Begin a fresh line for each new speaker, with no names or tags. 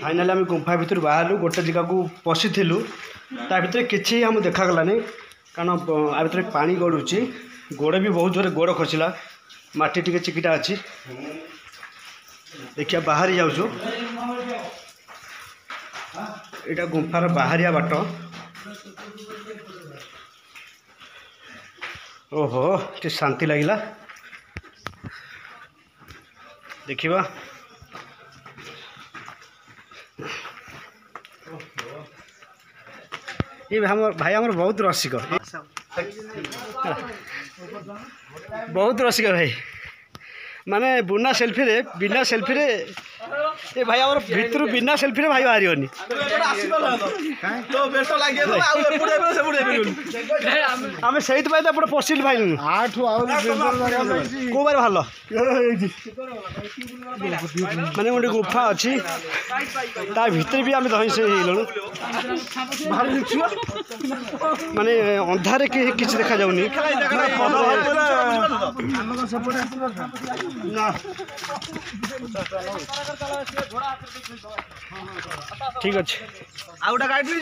finally आम गुंफा भितर बाहर गोटे जगह को पशिलु ता भर कि आम देखागलानी कारण आ भर पानी गड़ुची गोड़ भी बहुत जोर गोड़ खसला माटी टी चिकिटा अच्छी देखिए बाहरी जाऊँ यहाँ गुंफार बाहरिया बाट ओहो कि शांति लगिला देखिबा ये भाई हमर बहुत रसिक भाई माने बिना सेल्फी रे ए भाई हमर भितर बिना सेल्फी रे भाई बाहरियोनी आम से पशिल भाई को बार भल माने गोटे गुफा अच्छी ता भीतर भी आम धई से माने अंधारे किसी देखा जाऊनी ठीक अच्छे आउटा गाड़ी